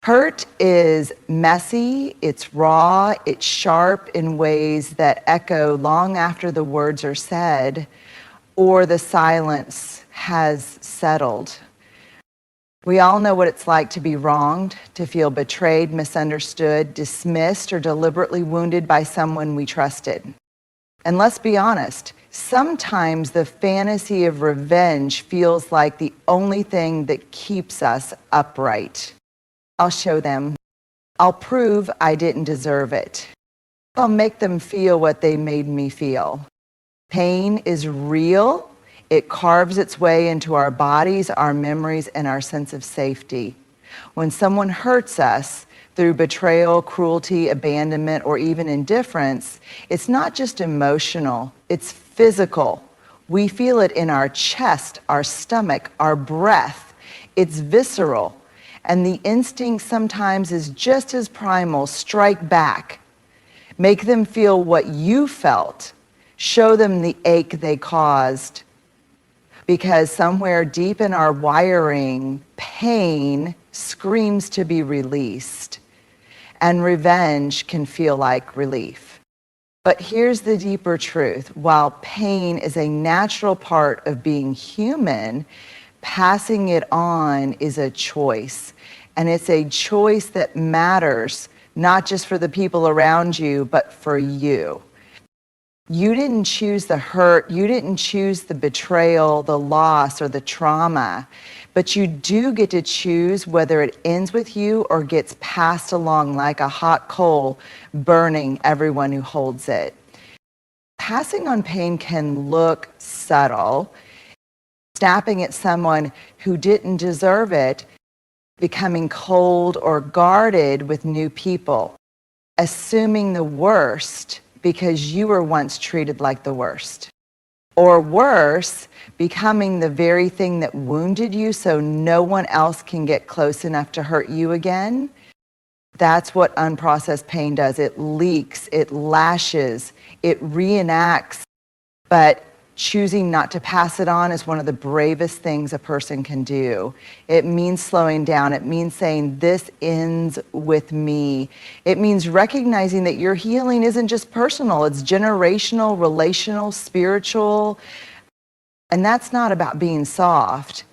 Hurt is messy, it's raw, it's sharp in ways that echo long after the words are said or the silence has settled. We all know what it's like to be wronged, to feel betrayed, misunderstood, dismissed, or deliberately wounded by someone we trusted. And let's be honest, sometimes the fantasy of revenge feels like the only thing that keeps us upright. I'll show them. I'll prove I didn't deserve it. I'll make them feel what they made me feel. Pain is real. It carves its way into our bodies, our memories, and our sense of safety. When someone hurts us through betrayal, cruelty, abandonment, or even indifference, it's not just emotional, it's physical. We feel it in our chest, our stomach, our breath. It's visceral. And the instinct sometimes is just as primal: strike back. Make them feel what you felt. Show them the ache they caused. Because somewhere deep in our wiring, pain screams to be released. And revenge can feel like relief. But here's the deeper truth. While pain is a natural part of being human, passing it on is a choice. And it's a choice that matters, not just for the people around you, but for you. You didn't choose the hurt, you didn't choose the betrayal, the loss, or the trauma, but you do get to choose whether it ends with you or gets passed along like a hot coal, burning everyone who holds it. Passing on pain can look subtle, snapping at someone who didn't deserve it, becoming cold or guarded with new people, assuming the worst because you were once treated like the worst. Or worse, becoming the very thing that wounded you so no one else can get close enough to hurt you again. That's what unprocessed pain does. It leaks, it lashes, it reenacts, but choosing not to pass it on is one of the bravest things a person can do. It means slowing down. It means saying, this ends with me. It means recognizing that your healing isn't just personal, it's generational, relational, spiritual. And that's not about being soft.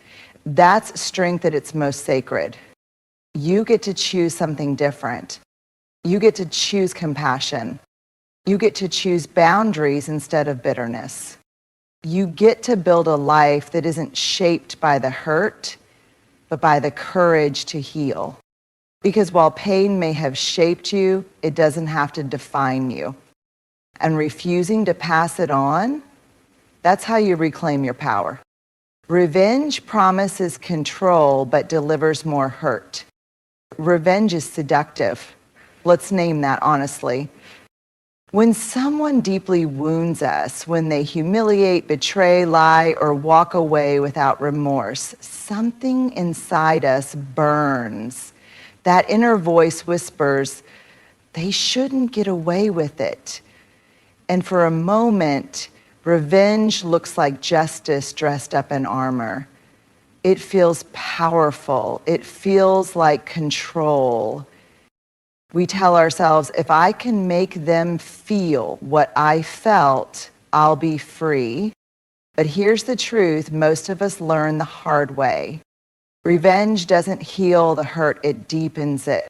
That's strength at its most sacred. You get to choose something different. You get to choose compassion. You get to choose boundaries instead of bitterness. You get to build a life that isn't shaped by the hurt, but by the courage to heal. Because while pain may have shaped you, it doesn't have to define you. And refusing to pass it on, that's how you reclaim your power. Revenge promises control, but delivers more hurt. Revenge is seductive. Let's name that honestly. When someone deeply wounds us, when they humiliate, betray, lie, or walk away without remorse, something inside us burns. That inner voice whispers, they shouldn't get away with it. And for a moment, revenge looks like justice dressed up in armor. It feels powerful. It feels like control. We tell ourselves, if I can make them feel what I felt, I'll be free. But here's the truth, most of us learn the hard way. Revenge doesn't heal the hurt, it deepens it.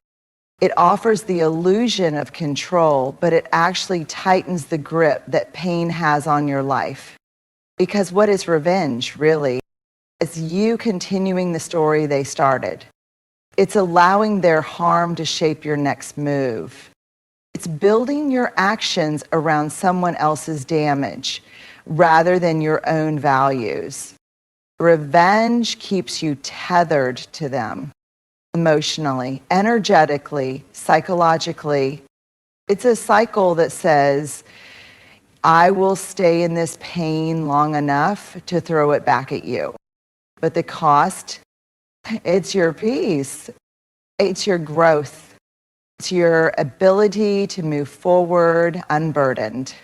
It offers the illusion of control, but it actually tightens the grip that pain has on your life. Because what is revenge, really? It's you continuing the story they started. It's allowing their harm to shape your next move. It's building your actions around someone else's damage rather than your own values. Revenge keeps you tethered to them emotionally, energetically, psychologically. It's a cycle that says, I will stay in this pain long enough to throw it back at you. But the cost, it's your peace. It's your growth. It's your ability to move forward unburdened.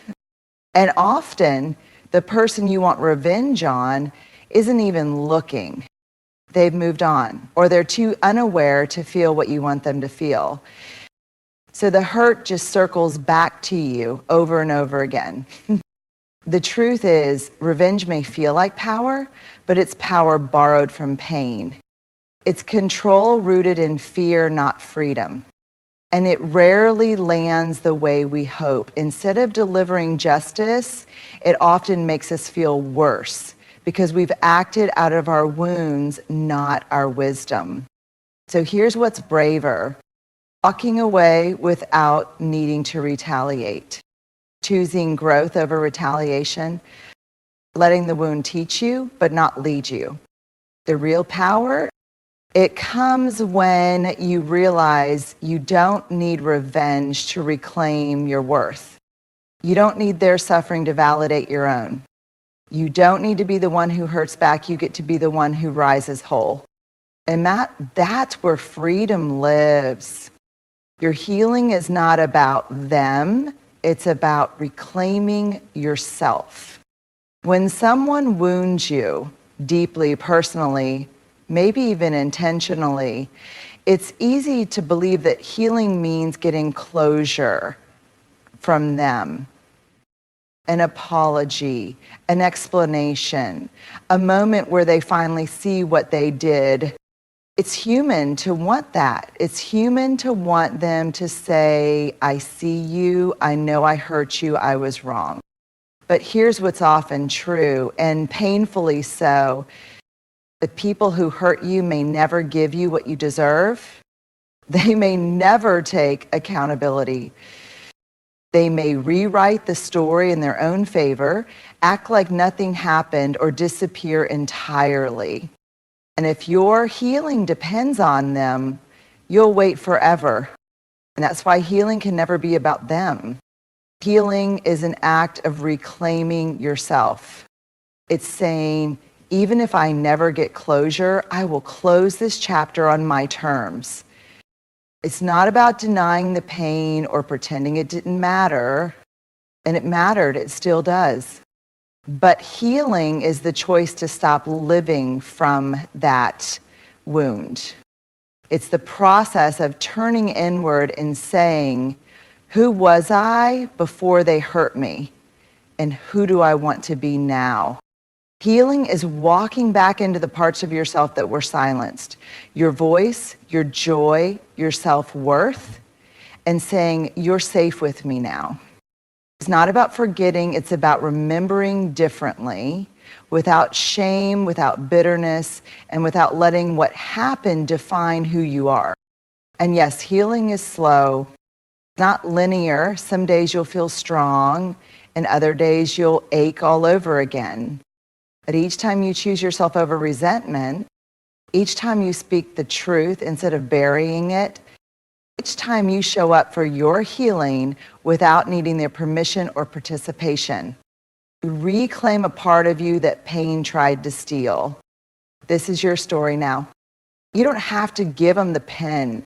And often, the person you want revenge on isn't even looking. they've moved on, or they're too unaware to feel what you want them to feel. So the hurt just circles back to you over and over again. The truth is, revenge may feel like power, but it's power borrowed from pain. It's control rooted in fear, not freedom. And it rarely lands the way we hope. Instead of delivering justice, it often makes us feel worse because we've acted out of our wounds, not our wisdom. So here's what's braver: walking away without needing to retaliate, choosing growth over retaliation, letting the wound teach you but not lead you. The real power, it comes when you realize you don't need revenge to reclaim your worth. You don't need their suffering to validate your own. You don't need to be the one who hurts back. You get to be the one who rises whole. And that's where freedom lives. Your healing is not about them. It's about reclaiming yourself. When someone wounds you deeply, personally, maybe even intentionally, it's easy to believe that healing means getting closure from them, an apology, an explanation, a moment where they finally see what they did. It's human to want that. It's human to want them to say, I see you, I know I hurt you, I was wrong. But here's what's often true, and painfully so. The people who hurt you may never give you what you deserve. They may never take accountability. They may rewrite the story in their own favor, act like nothing happened, or disappear entirely. And if your healing depends on them, you'll wait forever. And that's why healing can never be about them. Healing is an act of reclaiming yourself. It's saying, even if I never get closure, I will close this chapter on my terms. It's not about denying the pain or pretending it didn't matter. And it mattered, it still does. But healing is the choice to stop living from that wound. It's the process of turning inward and saying, who was I before they hurt me? And who do I want to be now? Healing is walking back into the parts of yourself that were silenced. Your voice, your joy, your self-worth, and saying, you're safe with me now. It's not about forgetting, it's about remembering differently, without shame, without bitterness, and without letting what happened define who you are. And yes, healing is slow, not linear. Some days you'll feel strong, and other days you'll ache all over again. But each time you choose yourself over resentment, each time you speak the truth instead of burying it, each time you show up for your healing without needing their permission or participation, you reclaim a part of you that pain tried to steal. This is your story now. You don't have to give them the pen.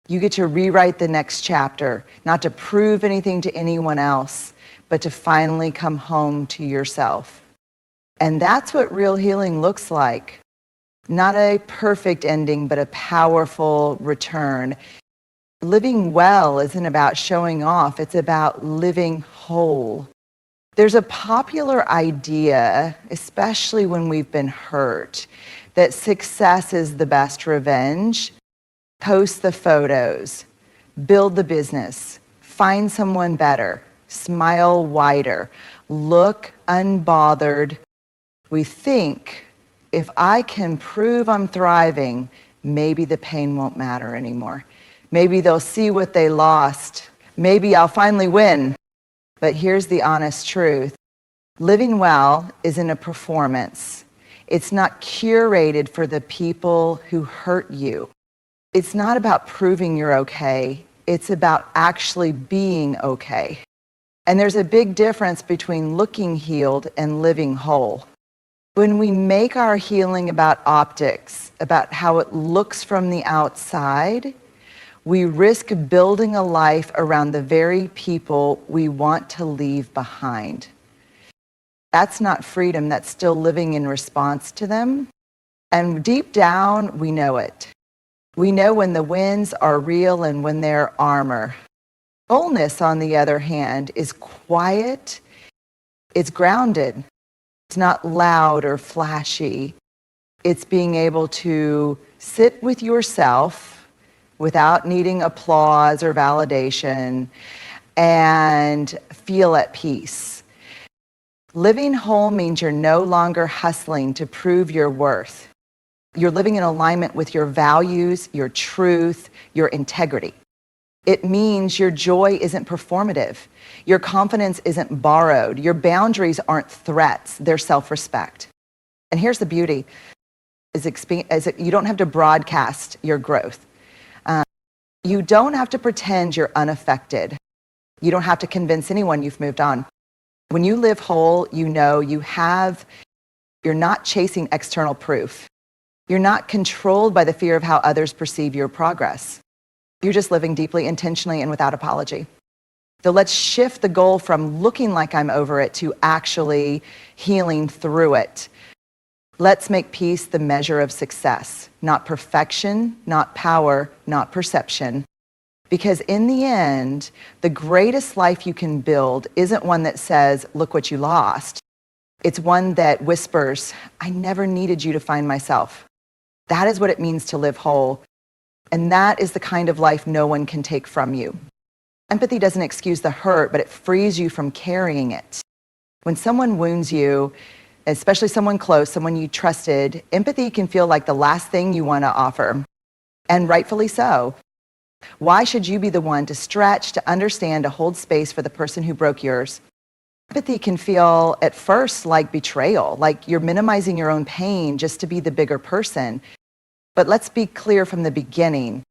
You get to rewrite the next chapter, not to prove anything to anyone else, but to finally come home to yourself. And that's what real healing looks like. Not a perfect ending, but a powerful return. Living well isn't about showing off, it's about living whole. There's a popular idea, especially when we've been hurt, that success is the best revenge. Post the photos, build the business, find someone better, smile wider, look unbothered. We think, if I can prove I'm thriving, maybe the pain won't matter anymore. Maybe they'll see what they lost. Maybe I'll finally win. But here's the honest truth. Living well isn't a performance. It's not curated for the people who hurt you. It's not about proving you're okay. It's about actually being okay. And there's a big difference between looking healed and living whole. When we make our healing about optics, about how it looks from the outside, we risk building a life around the very people we want to leave behind. That's not freedom, that's still living in response to them. And deep down, we know it. We know when the winds are real and when they're armor. Wholeness, on the other hand, is quiet, it's grounded, it's not loud or flashy. It's being able to sit with yourself without needing applause or validation and feel at peace. Living whole means you're no longer hustling to prove your worth. You're living in alignment with your values, your truth, your integrity. It means your joy isn't performative. Your confidence isn't borrowed. Your boundaries aren't threats, they're self-respect. And here's the beauty, you don't have to broadcast your growth. You don't have to pretend you're unaffected. You don't have to convince anyone you've moved on. When you live whole, you know you're not chasing external proof. You're not controlled by the fear of how others perceive your progress. You're just living deeply, intentionally, and without apology. So let's shift the goal from looking like I'm over it to actually healing through it. Let's make peace the measure of success, not perfection, not power, not perception. Because in the end, the greatest life you can build isn't one that says, look what you lost. It's one that whispers, I never needed you to find myself. That is what it means to live whole. And that is the kind of life no one can take from you. Empathy doesn't excuse the hurt, but it frees you from carrying it. When someone wounds you, especially someone close, someone you trusted, empathy can feel like the last thing you want to offer. And rightfully so. Why should you be the one to stretch, to understand, to hold space for the person who broke yours? Empathy can feel at first like betrayal, like you're minimizing your own pain just to be the bigger person. But let's be clear from the beginning.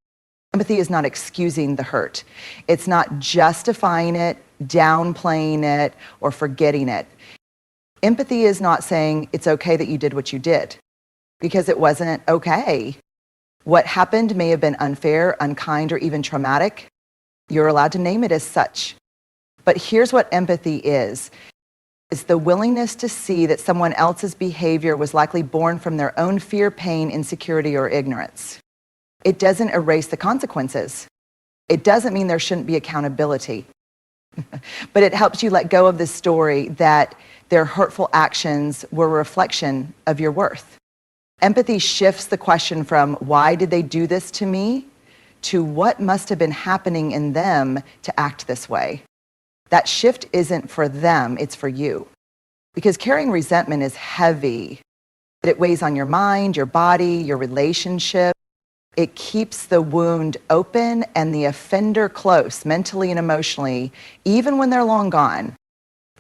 Empathy is not excusing the hurt. It's not justifying it, downplaying it, or forgetting it. Empathy is not saying it's okay that you did what you did, because it wasn't okay. What happened may have been unfair, unkind, or even traumatic. You're allowed to name it as such. But here's what empathy is. It's the willingness to see that someone else's behavior was likely born from their own fear, pain, insecurity, or ignorance. It doesn't erase the consequences. It doesn't mean there shouldn't be accountability. But it helps you let go of the story that their hurtful actions were a reflection of your worth. Empathy shifts the question from why did they do this to me to what must have been happening in them to act this way. That shift isn't for them, it's for you. Because carrying resentment is heavy. It weighs on your mind, your body, your relationship. It keeps the wound open and the offender close, mentally and emotionally, even when they're long gone.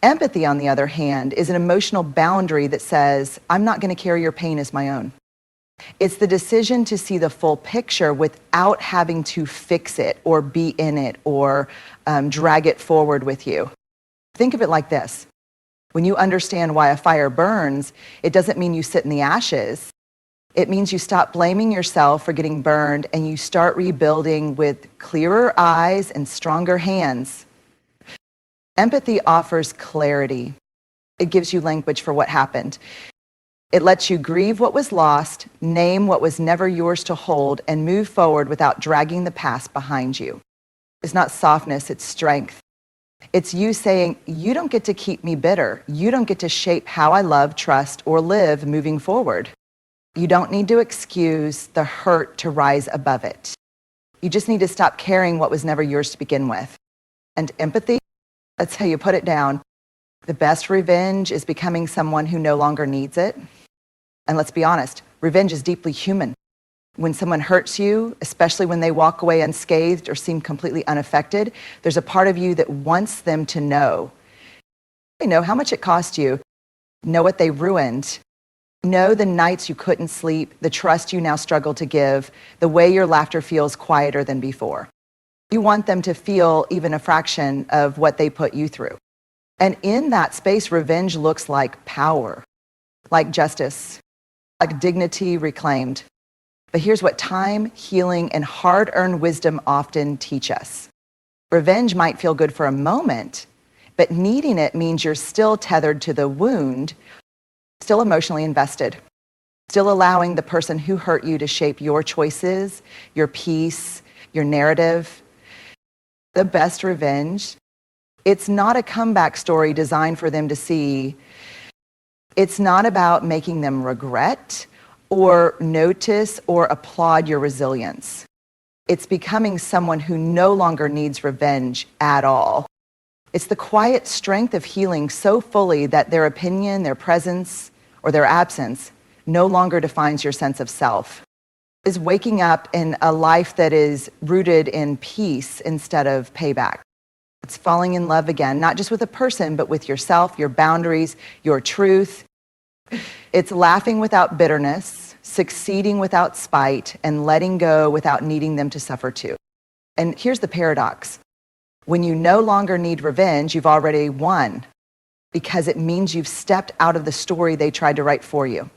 Empathy, on the other hand, is an emotional boundary that says, I'm not going to carry your pain as my own. It's the decision to see the full picture without having to fix it or be in it or drag it forward with you. Think of it like this. When you understand why a fire burns, it doesn't mean you sit in the ashes. It means you stop blaming yourself for getting burned and you start rebuilding with clearer eyes and stronger hands. Empathy offers clarity. It gives you language for what happened. It lets you grieve what was lost, name what was never yours to hold, and move forward without dragging the past behind you. It's not softness, it's strength. It's you saying, you don't get to keep me bitter. You don't get to shape how I love, trust, or live moving forward. You don't need to excuse the hurt to rise above it. You just need to stop carrying what was never yours to begin with. And empathy, that's how you put it down. The best revenge is becoming someone who no longer needs it. And let's be honest, revenge is deeply human. When someone hurts you, especially when they walk away unscathed or seem completely unaffected, there's a part of you that wants them to know. They know how much it cost you, know what they ruined, know the nights you couldn't sleep, the trust you now struggle to give, the way your laughter feels quieter than before. You want them to feel even a fraction of what they put you through. And in that space, revenge looks like power, like justice, like dignity reclaimed. But here's what time, healing, and hard-earned wisdom often teach us. Revenge might feel good for a moment, but needing it means you're still tethered to the wound, still emotionally invested. still allowing the person who hurt you to shape your choices, your peace, your narrative. The best revenge, it's not a comeback story designed for them to see. It's not about making them regret or notice or applaud your resilience. It's becoming someone who no longer needs revenge at all. It's the quiet strength of healing so fully that their opinion, their presence, or their absence no longer defines your sense of self. Is waking up in a life that is rooted in peace instead of payback. It's falling in love again, not just with a person, but with yourself, your boundaries, your truth. It's laughing without bitterness, succeeding without spite, and letting go without needing them to suffer too. And here's the paradox. When you no longer need revenge, you've already won, because it means you've stepped out of the story they tried to write for you.